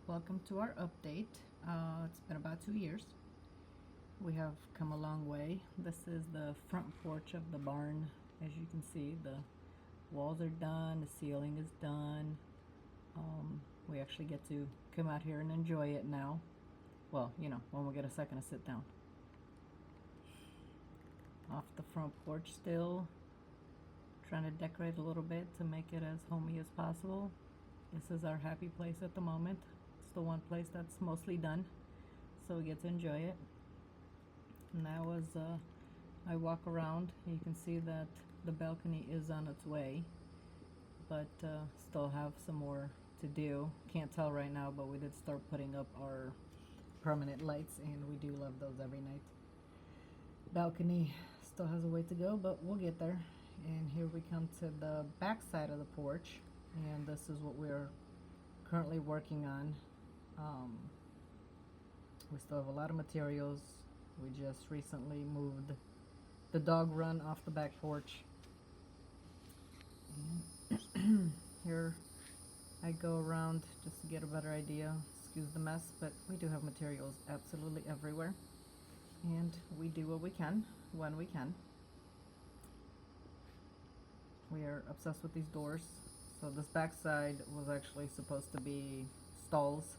Welcome to our update. It's been about 2 years. We have come a long way. This is the front porch of the barn. As you can see, the walls are done, the ceiling is done. We actually get to come out here and enjoy it now. Well, when we get a second to sit down. Off the front porch still, trying to decorate a little bit to make it as homey as possible. This is our happy place at the moment. It's the one place that's mostly done, so we get to enjoy it. And now as I walk around, you can see that the balcony is on its way, but still have some more to do. Can't tell right now, but we did start putting up our permanent lights, and we do love those every night. Balcony still has a way to go, but we'll get there. And here we come to the back side of the porch, and this is what we're currently working on. We still have a lot of materials. We just recently moved the dog run off the back porch. And here I go around just to get a better idea. Excuse the mess, but we do have materials absolutely everywhere, and we do what we can when we can. We are obsessed with these doors. So this back side was actually supposed to be stalls,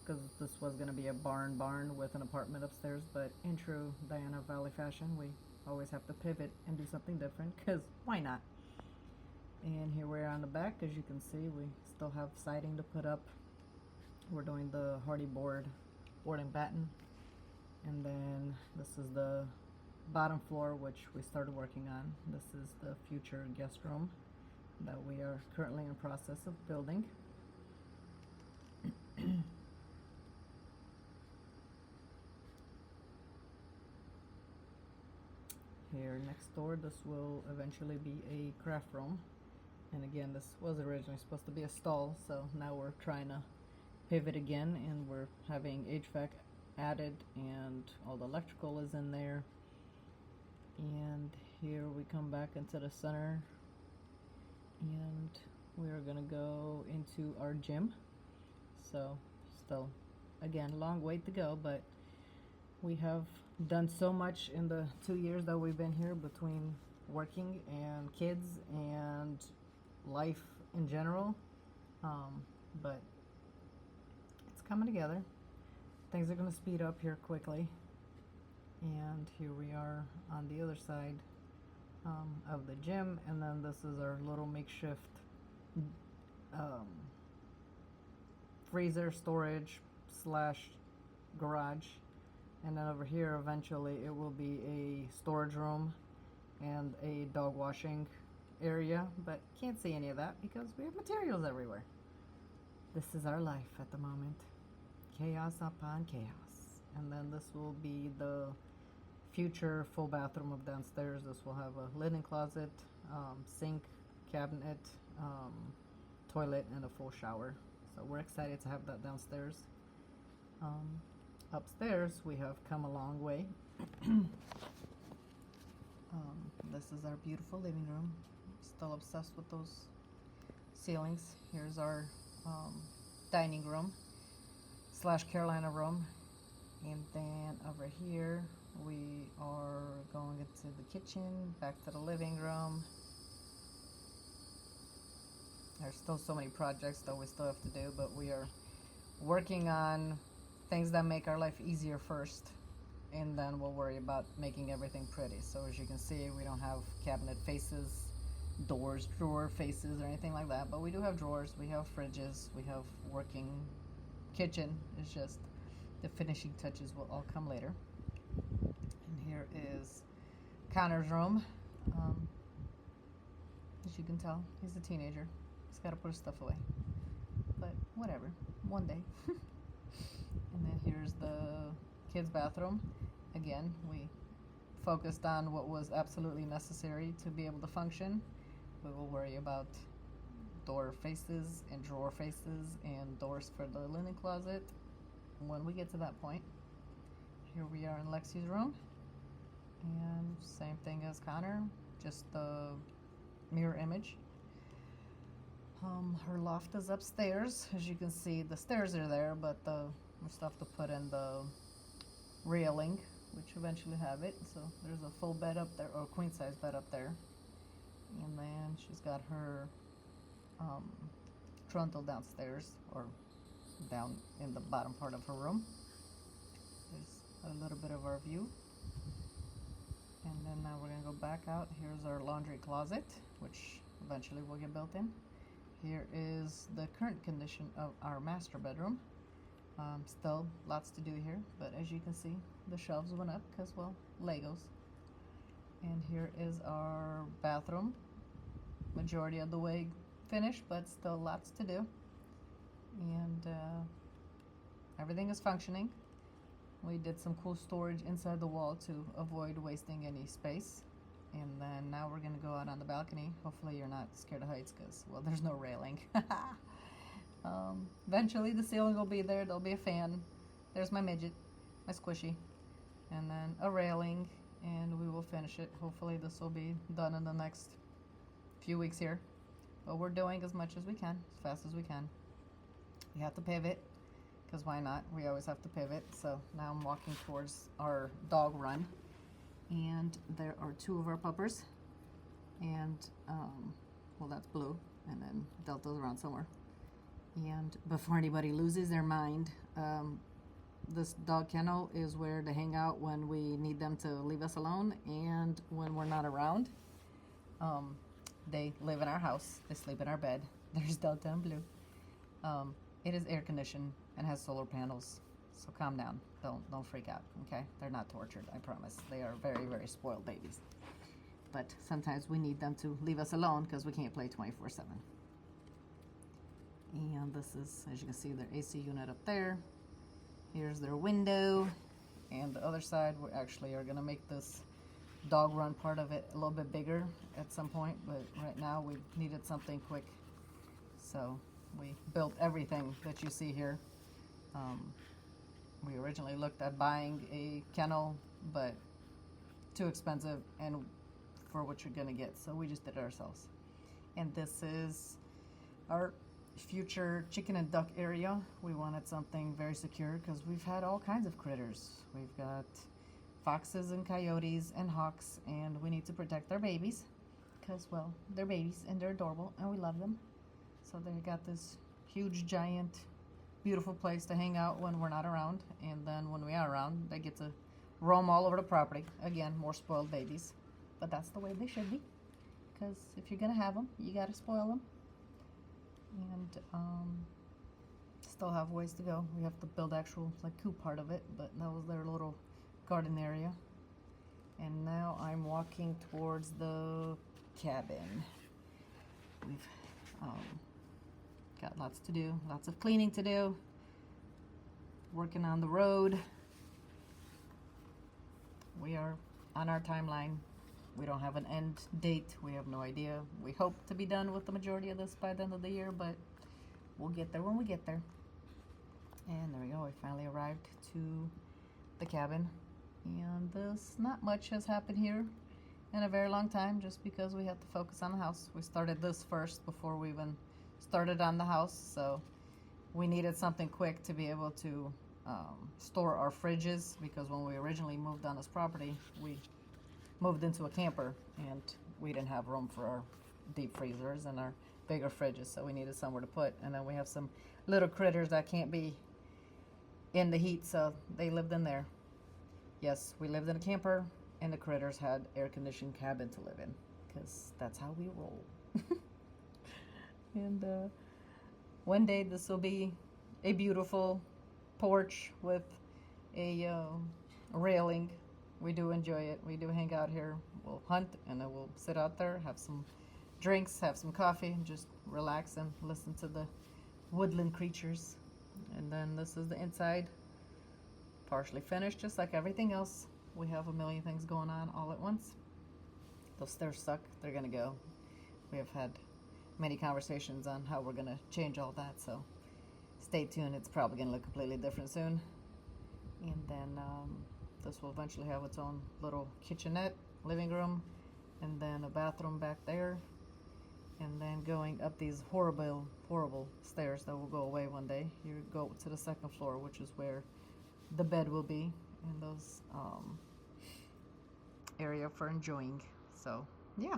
because this was going to be a barn with an apartment upstairs, but in true Diana Valley fashion, we always have to pivot and do something different, because why not? And here we are on the back. As you can see, we still have siding to put up. We're doing the hardy board and batten. And then this is the bottom floor, which we started working on. This is the future guest room that we are currently in process of building. Here next door, this will eventually be a craft room. And again, this was originally supposed to be a stall, so now we're trying to pivot again, and we're having HVAC added, and all the electrical is in there. And here we come back into the center, and we are gonna go into our gym. So still, again, long way to go, but we have done so much in the 2 years that we've been here, between working and kids and life in general. But it's coming together. Things are going to speed up here quickly. And here we are on the other side of the gym, and then this is our little makeshift freezer storage slash garage. And then over here, eventually, it will be a storage room and a dog washing area, but can't see any of that because we have materials everywhere. This is our life at the moment. Chaos upon chaos. And then this will be the future full bathroom of downstairs. This will have a linen closet, sink, cabinet, toilet, and a full shower. So we're excited to have that downstairs. Upstairs, we have come a long way. This is our beautiful living room. Still obsessed with those ceilings. Here's our dining room slash Carolina room. And then over here, we are going into the kitchen, back to the living room. There's still so many projects that we still have to do, but we are working on things that make our life easier first, and then we'll worry about making everything pretty. So as you can see, we don't have cabinet faces, doors, drawer faces, or anything like that, but we do have drawers, we have fridges, we have working kitchen. It's just the finishing touches will all come later. And here is Connor's room. As you can tell, he's a teenager. He's got to put his stuff away, but whatever, one day. And then here's the kids' bathroom. Again, we focused on what was absolutely necessary to be able to function. We will worry about door faces and drawer faces and doors for the linen closet when we get to that point. Here we are in Lexi's room, and same thing as Connor, just the mirror image. Her loft is upstairs. As you can see, the stairs are there, but we still have to put in the railing, which eventually have it. So there's a full bed up there, or a queen size bed up there. And then she's got her trundle downstairs, or down in the bottom part of her room. There's a little bit of our view. And then now we're going to go back out. Here's our laundry closet, which eventually will get built in. Here is the current condition of our master bedroom. Still lots to do here, but as you can see, the shelves went up because, well, Legos. And here is our bathroom. Majority of the way finished, but still lots to do. And everything is functioning. We did some cool storage inside the wall to avoid wasting any space. And then now we're gonna go out on the balcony. Hopefully you're not scared of heights because, well, there's no railing. Eventually the ceiling will be there. There'll be a fan. There's my midget, my squishy. And then a railing, and we will finish it. Hopefully this will be done in the next few weeks here. But we're doing as much as we can, as fast as we can. We have to pivot, because why not? We always have to pivot. So now I'm walking towards our dog run. And there are two of our puppers. And, well, that's Blue. And then Delta's around somewhere. And before anybody loses their mind, this dog kennel is where to hang out when we need them to leave us alone and when we're not around. They live in our house. They sleep in our bed. There's Delta and Blue. It is air conditioned and has solar panels. So calm down. Don't freak out, okay? They're not tortured, I promise. They are very, very spoiled babies. But sometimes we need them to leave us alone because we can't play 24/7. And this is, as you can see, their AC unit up there. Here's their window. And the other side, we actually are going to make this dog run part of it a little bit bigger at some point. But right now we needed something quick. So we built everything that you see here. We originally looked at buying a kennel, but too expensive and for what you're going to get. So we just did it ourselves. And this is our future chicken and duck area. We wanted something very secure because we've had all kinds of critters. We've got foxes and coyotes and hawks, and we need to protect our babies because, well, they're babies and they're adorable and we love them. So they got this huge, giant, beautiful place to hang out when we're not around, and then when we are around, they get to roam all over the property. Again, more spoiled babies, but that's the way they should be, because if you're gonna have them, you gotta spoil them. And still have ways to go. We have to build actual like coop part of it, but that was their little garden area. And now I'm walking towards the cabin. We've got lots to do, lots of cleaning to do, working on the road. We are on our timeline. We don't have an end date. We have no idea. We hope to be done with the majority of this by the end of the year, but we'll get there when we get there. And there we go. We finally arrived to the cabin. And not much has happened here in a very long time, just because we had to focus on the house. We started this first before we even started on the house, so we needed something quick to be able to store our fridges, because when we originally moved on this property, we moved into a camper and we didn't have room for our deep freezers and our bigger fridges, so we needed somewhere to put. And then we have some little critters that can't be in the heat, so they lived in there. Yes, we lived in a camper, and the critters had air-conditioned cabin to live in, because that's how we roll. And one day this will be a beautiful porch with a railing. We do enjoy it. We do hang out here. We'll hunt, and then we'll sit out there, have some drinks, have some coffee, and just relax and listen to the woodland creatures. And then this is the inside, partially finished, just like everything else. We have a million things going on all at once. Those stairs suck. They're gonna go. We have had many conversations on how we're gonna change all that, so stay tuned. It's probably gonna look completely different soon. And then this will eventually have its own little kitchenette, living room, and then a bathroom back there. and then going up these horrible stairs that will go away one day. You go to the second floor, which is where the bed will be, and those area for enjoying. So yeah.